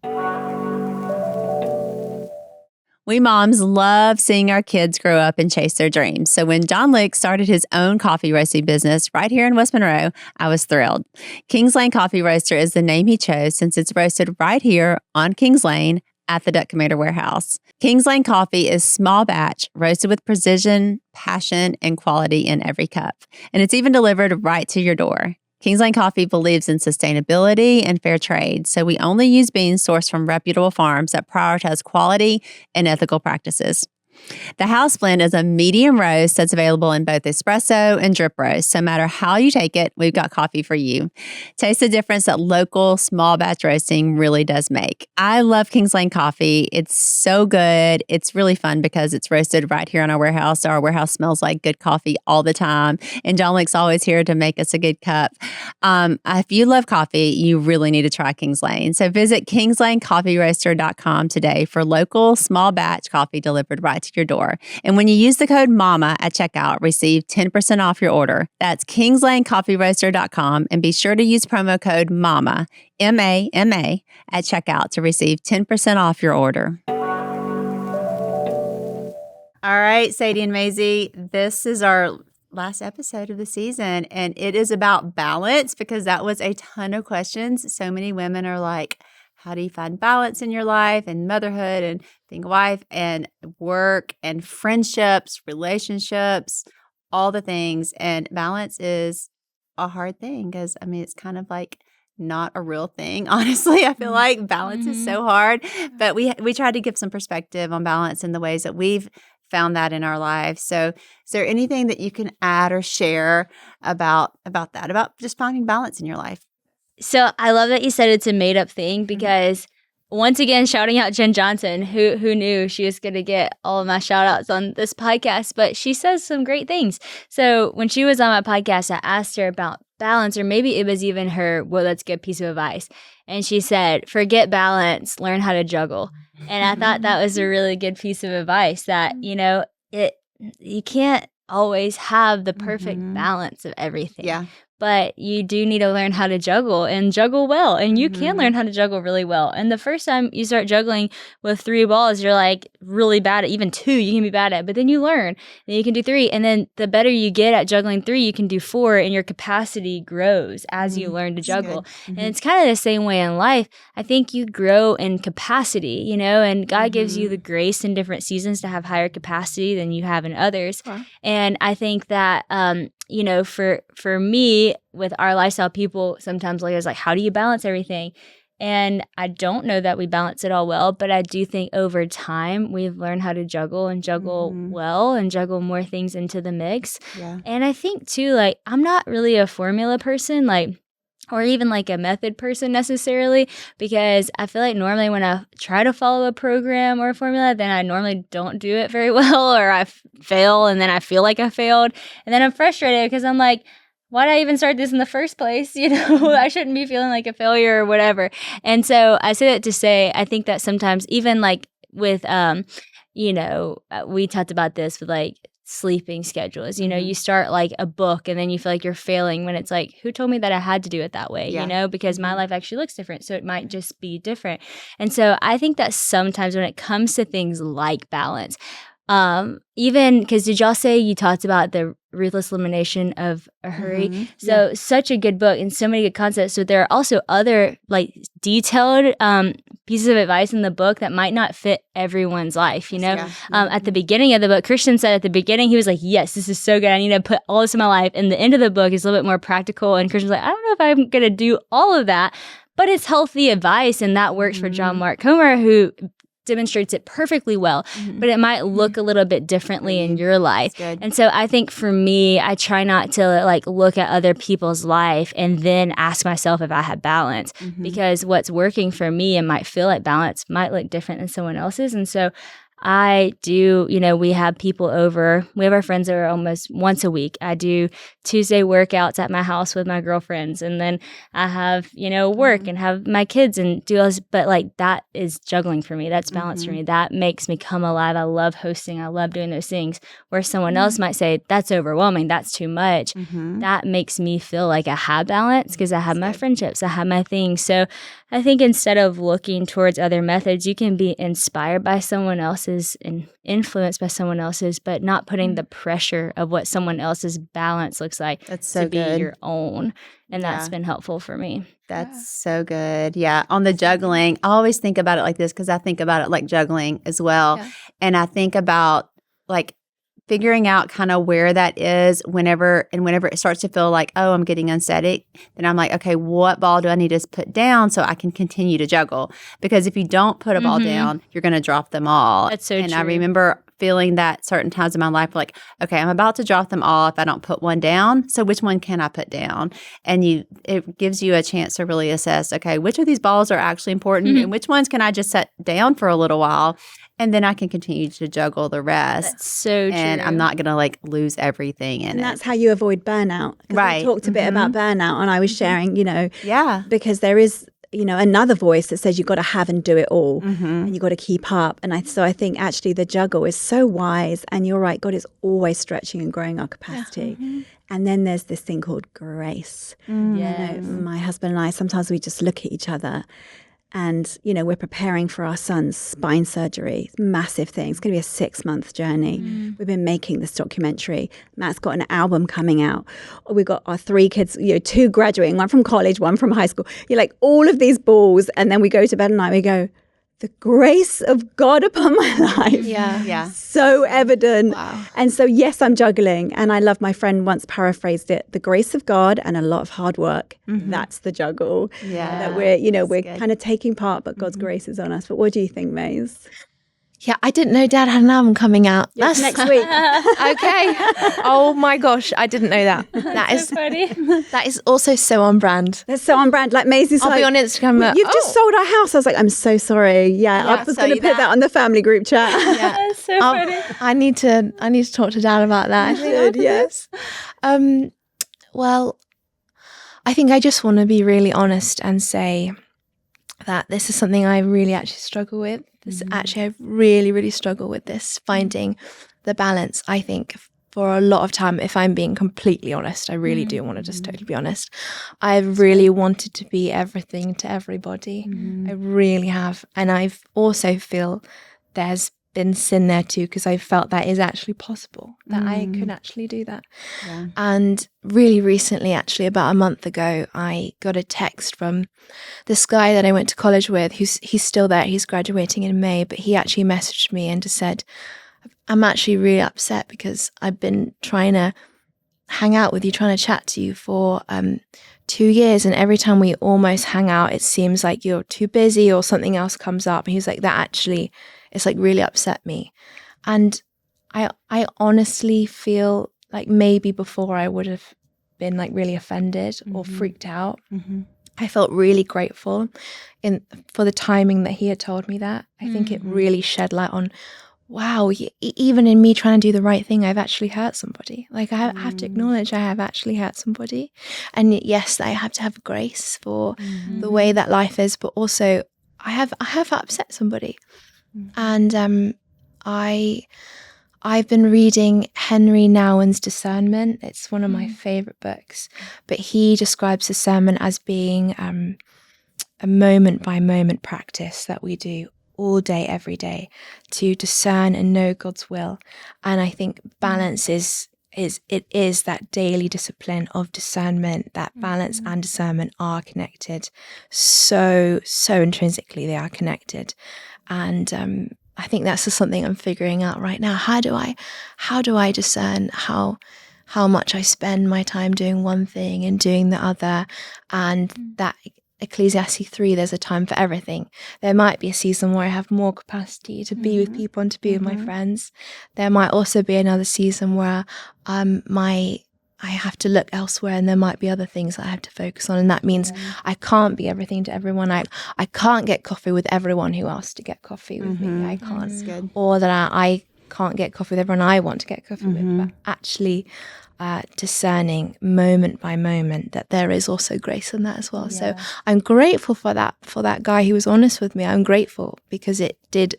We moms love seeing our kids grow up and chase their dreams. So when John Luke started his own coffee roasting business right here in West Monroe, I was thrilled. Kings Lane Coffee Roaster is the name he chose since it's roasted right here on Kings Lane at the Duck Communicator warehouse. Kings Lane coffee is small batch, roasted with precision, passion, and quality in every cup. And it's even delivered right to your door. Kings Lane Coffee believes in sustainability and fair trade, so we only use beans sourced from reputable farms that prioritize quality and ethical practices. The house blend is a medium roast that's available in both espresso and drip roast. So no matter how you take it, we've got coffee for you. Taste the difference that local small batch roasting really does make. I love Kings Lane coffee. It's so good. It's really fun because it's roasted right here in our warehouse. So our warehouse smells like good coffee all the time. And John Luke's always here to make us a good cup. If you love coffee, you really need to try Kings Lane. So visit kingslancoffeeroaster.com today for local small batch coffee delivered right to your door. And when you use the code MAMA at checkout, receive 10% off your order. That's kingslancoffeeroaster.com, and be sure to use promo code MAMA, M-A-M-A, at checkout to receive 10% off your order. All right, Sadie and Maisie, this is our last episode of the season, and it is about balance because that was a ton of questions. So many women are like, how do you find balance in your life and motherhood and being a wife and work and friendships, relationships, all the things. And balance is a hard thing because, I mean, it's kind of like not a real thing. Honestly, I feel like balance is so hard. But we tried to give some perspective on balance in the ways that we've found that in our lives. So is there anything that you can add or share about that, about just finding balance in your life? So I love that you said it's a made up thing because once again, shouting out Jen Johnson, who knew she was going to get all of my shout outs on this podcast, but she says some great things. So when she was on my podcast, I asked her about balance, or maybe it was even her, well, that's a good piece of advice. And she said, forget balance, learn how to juggle. And I thought that was a really good piece of advice that, you can't always have the perfect balance of everything. Yeah. But you do need to learn how to juggle and juggle well. And you can learn how to juggle really well. And the first time you start juggling with 3 balls, you're like really bad at even 2. You can be bad at, but then you learn. Then you can do 3. And then the better you get at juggling 3, you can do 4. And your capacity grows as you learn to juggle. And it's kind of the same way in life. I think you grow in capacity, and God gives you the grace in different seasons to have higher capacity than you have in others. Wow. And I think that, for me, with our lifestyle, people sometimes like, how do you balance everything? And I don't know that we balance it all well, but I do think over time we've learned how to juggle and juggle well and juggle more things into the mix. Yeah. And I think too, I'm not really a formula person, or even a method person necessarily, because I feel like normally when I try to follow a program or a formula, then I normally don't do it very well, or I fail and then I feel like I failed. And then I'm frustrated because I'm like, why did I even start this in the first place? I shouldn't be feeling like a failure or whatever. And so I say that to say, I think that sometimes even with, we talked about this with sleeping schedules. You start a book and then you feel like you're failing when it's who told me that I had to do it that way, because my life actually looks different. So it might just be different. And so I think that sometimes when it comes to things like balance, even because did y'all say you talked about the ruthless elimination of a hurry? So such a good book and so many good concepts. So there are also other detailed pieces of advice in the book that might not fit everyone's life. At the beginning of the book, Christian said at the beginning, he was like, yes, this is so good. I need to put all this in my life. And the end of the book is a little bit more practical. And Christian's like, I don't know if I'm going to do all of that, but it's healthy advice. And that works for John Mark Comer, who demonstrates it perfectly well, but it might look a little bit differently in your life. And so I think for me, I try not to look at other people's life and then ask myself if I have balance, because what's working for me and might feel like balance might look different than someone else's. And so I do, we have people over. We have our friends over almost once a week. I do Tuesday workouts at my house with my girlfriends. And then I have, work and have my kids and do all this. But that is juggling for me. That's balance for me. That makes me come alive. I love hosting. I love doing those things. Where someone else might say, that's overwhelming. That's too much. That makes me feel like I have balance because I have my friendships. I have my things. So I think instead of looking towards other methods, you can be inspired by someone else's and influenced by someone else's, but not putting the pressure of what someone else's balance looks like to be your own. And that's been helpful for me. That's so good. Yeah. On the juggling, I always think about it like this because I think about it like juggling as well. Yeah. And I think about figuring out kind of where that is whenever it starts to feel like, oh, I'm getting unsteady, then I'm like, okay, what ball do I need to put down so I can continue to juggle? Because if you don't put a ball down, you're going to drop them all. That's so and true. I remember feeling that certain times in my life, like, okay, I'm about to drop them all if I don't put one down. So which one can I put down? And it gives you a chance to really assess, okay, which of these balls are actually important and which ones can I just set down for a little while? And then I can continue to juggle the rest. That's so true. And I'm not going to like lose everything in it. And that's how you avoid burnout. 'Cause Right. We talked a bit about burnout, and I was sharing, Yeah. because there is, another voice that says you've got to have and do it all, and you've got to keep up. And so I think actually the juggle is so wise. And you're right, God is always stretching and growing our capacity. And then there's this thing called grace. Yes. My husband and I, sometimes we just look at each other. And, we're preparing for our son's spine surgery. It's a massive thing. It's going to be a 6-month journey. We've been making this documentary. Matt's got an album coming out. We've got our 3 kids, 2 graduating, 1 from college, 1 from high school. You're like all of these balls. And then we go to bed at night, we go, the grace of God upon my life. Yeah. So evident. Wow. And so, yes, I'm juggling. And I love, my friend once paraphrased it, the grace of God and a lot of hard work. That's the juggle. Yeah. That we're good. kind of taking part, but God's grace is on us. But what do you think, Maze? Yeah, I didn't know Dad had an album coming out. Yes, next week. Okay. Oh my gosh, I didn't know that. That is so funny. that is also so on brand. That's so on brand. Like Maze is I'll like, be on Instagram. you've just sold our house. I was like, I'm so sorry. Yeah, I was going to put that on the family group chat. That's so funny. I need to talk to Dad about that. You should, yes. Well, I think I just want to be really honest and say that this is something I really actually struggle with. I really, really struggle with this, finding the balance. I think for a lot of time, if I'm being completely honest, I really do want to just totally be honest. I've really wanted to be everything to everybody. I really have. And I've also feel there's been sin there too, because I felt that is actually possible, that I could actually do that. Yeah. And really recently, actually about a month ago, I got a text from this guy that I went to college with, he's still there, he's graduating in May, but he actually messaged me and just said, I'm actually really upset because I've been trying to hang out with you, trying to chat to you for 2 years, and every time we almost hang out, it seems like you're too busy or something else comes up. And he was like, that actually, it's like really upset me. And I honestly feel like maybe before I would have been like really offended or freaked out. I felt really grateful for the timing that he had told me that. I think it really shed light on, wow, even in me trying to do the right thing, I've actually hurt somebody. Like I have to acknowledge I have actually hurt somebody. And yes, I have to have grace for the way that life is, but also I have upset somebody. And I've been reading Henry Nouwen's Discernment. It's one of my favorite books, but he describes discernment as being a moment by moment practice that we do all day, every day, to discern and know God's will. And I think balance is that daily discipline of discernment. That balance and discernment are connected, so intrinsically they are connected. And I think that's just something I'm figuring out right now. How do I discern how much I spend my time doing one thing and doing the other? And that Ecclesiastes 3, there's a time for everything. There might be a season where I have more capacity to be with people and to be with my friends. There might also be another season where I have to look elsewhere, and there might be other things that I have to focus on. And that means I can't be everything to everyone. I can't get coffee with everyone who asks to get coffee with me. I can't. That's good. Or that I can't get coffee with everyone I want to get coffee with. But actually discerning moment by moment that there is also grace in that as well. So I'm grateful for that guy who was honest with me. I'm grateful because it did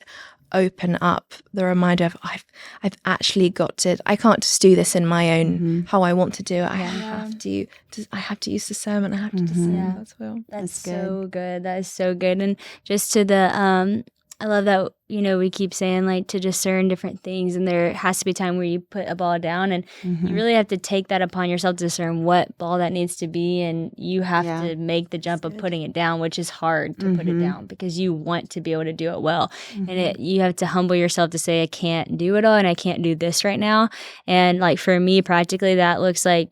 open up the reminder of I've actually got to, I can't just do this in my own how I want to do it. I have to use discernment. I have to discern God's will. That's so good. That is so good. And just to the I love that, we keep saying like to discern different things, and there has to be time where you put a ball down, and you really have to take that upon yourself to discern what ball that needs to be, and you have to make the jump of putting it down, which is hard to put it down because you want to be able to do it well. And you have to humble yourself to say, I can't do it all and I can't do this right now. And like for me, practically that looks like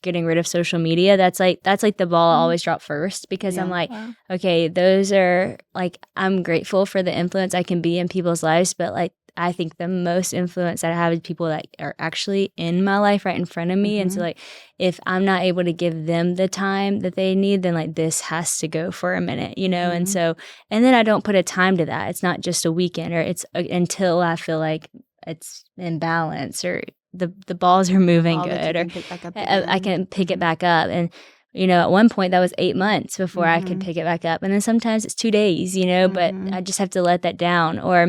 getting rid of social media. That's like the ball I always drop first, because I'm like, okay, those are like, I'm grateful for the influence I can be in people's lives, but like I think the most influence that I have is people that are actually in my life right in front of me. And so like, if I'm not able to give them the time that they need, then like this has to go for a minute, you know? And so, and then I don't put a time to that. It's not just a weekend, or it's until I feel like it's in balance, or the balls are moving good, or I can pick it back up. And you know, at one point that was 8 months before I could pick it back up. And then sometimes it's 2 days, you know, but I just have to let that down. Or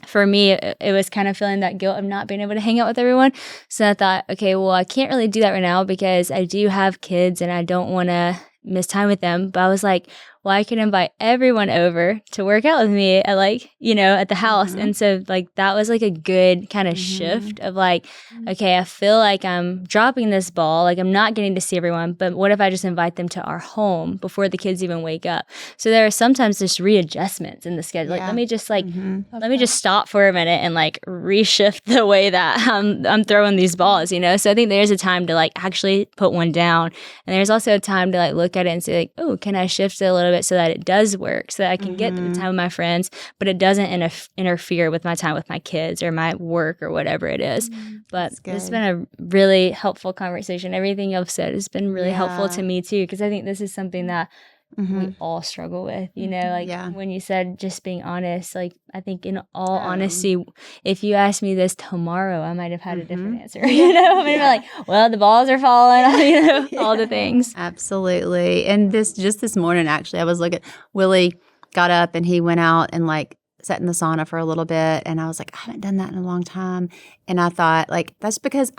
for me, it was kind of feeling that guilt of not being able to hang out with everyone. So I thought, okay, well, I can't really do that right now because I do have kids and I don't want to miss time with them. But I was like, well, I can invite everyone over to work out with me at like, you know, at the house. And so like that was like a good kind of shift of like, okay, I feel like I'm dropping this ball, like I'm not getting to see everyone, but what if I just invite them to our home before the kids even wake up? So there are sometimes just readjustments in the schedule. Like let me just like, let me just stop for a minute and like reshift the way that I'm throwing these balls, you know? So I think there's a time to like actually put one down. And there's also a time to like look at it and say like, oh, can I shift it a little bit so that it does work, so that I can get the time with my friends, but it doesn't interfere with my time with my kids or my work or whatever it is. But it's been a really helpful conversation. Everything you've said has been really helpful to me too, because I think this is something that we all struggle with, you know, like when you said just being honest, like I think in all honesty, if you asked me this tomorrow, I might have had a different answer, you know, I mean, like, well, the balls are falling, you know, all the things. Absolutely. And this morning, actually, I was looking, Willie got up and he went out and like sat in the sauna for a little bit. And I was like, I haven't done that in a long time. And I thought like, that's because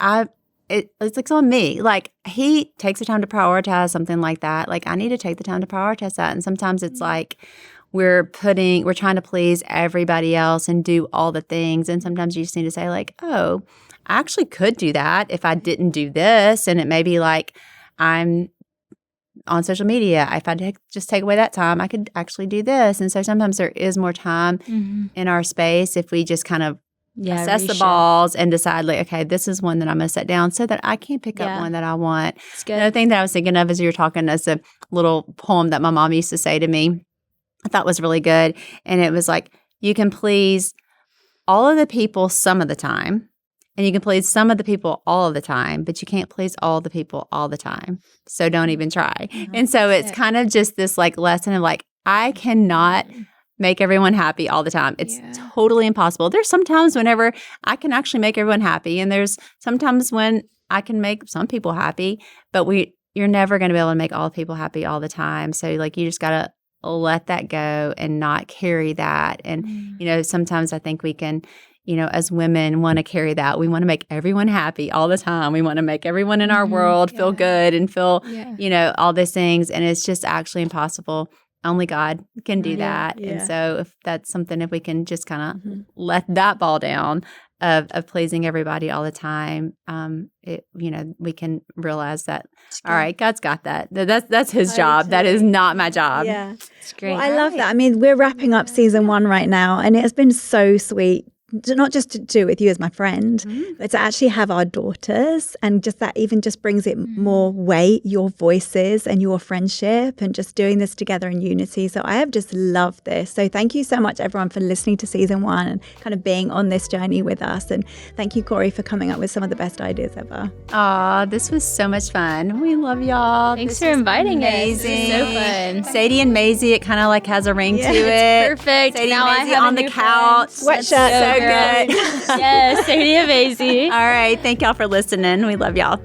it's like on me. Like he takes the time to prioritize something like that. Like I need to take the time to prioritize that. And sometimes it's like we're trying to please everybody else and do all the things. And sometimes you just need to say like, oh, I actually could do that if I didn't do this. And it may be like I'm on social media. If I just take away that time, I could actually do this. And so sometimes there is more time in our space if we just kind of assess the balls and decide like, okay, this is one that I'm going to set down so that I can pick up one that I want. Another thing that I was thinking of as you were talking is a little poem that my mom used to say to me I thought was really good. And it was like, you can please all of the people some of the time, and you can please some of the people all of the time, but you can't please all the people all the time. So don't even try. And so it's kind of just this like lesson of like, I cannot make everyone happy all the time. It's totally impossible. There's sometimes whenever I can actually make everyone happy, and there's sometimes when I can make some people happy, but you're never going to be able to make all people happy all the time. So like you just got to let that go and not carry that. And you know, sometimes I think we can, you know, as women want to carry that. We want to make everyone happy all the time. We want to make everyone in our world feel good and feel, you know, all these things. And it's just actually impossible. Only God can do that. And so if that's something, if we can just kind of let that ball down of pleasing everybody all the time, you know, we can realize that, all right, God's got that. That's his job. That is not my job. Yeah. It's great. Well, I love that. I mean, we're wrapping up season 1 right now, and it has been so sweet. Not just to do with you as my friend, but to actually have our daughters, and just that even just brings it more weight, your voices and your friendship, and just doing this together in unity. So I have just loved this. So thank you so much, everyone, for listening to season 1 and kind of being on this journey with us. And thank you, Korie, for coming up with some of the best ideas ever. Aw, this was so much fun. We love y'all. Thanks for inviting us. Amazing. This is so fun. Sadie and Maisie, it kind of like has a ring to it. Perfect. Sadie Now and I Maisie have a on the new couch. Sweatshirt. So good. Yes, Sadie and Maisie. All right. Thank y'all for listening. We love y'all.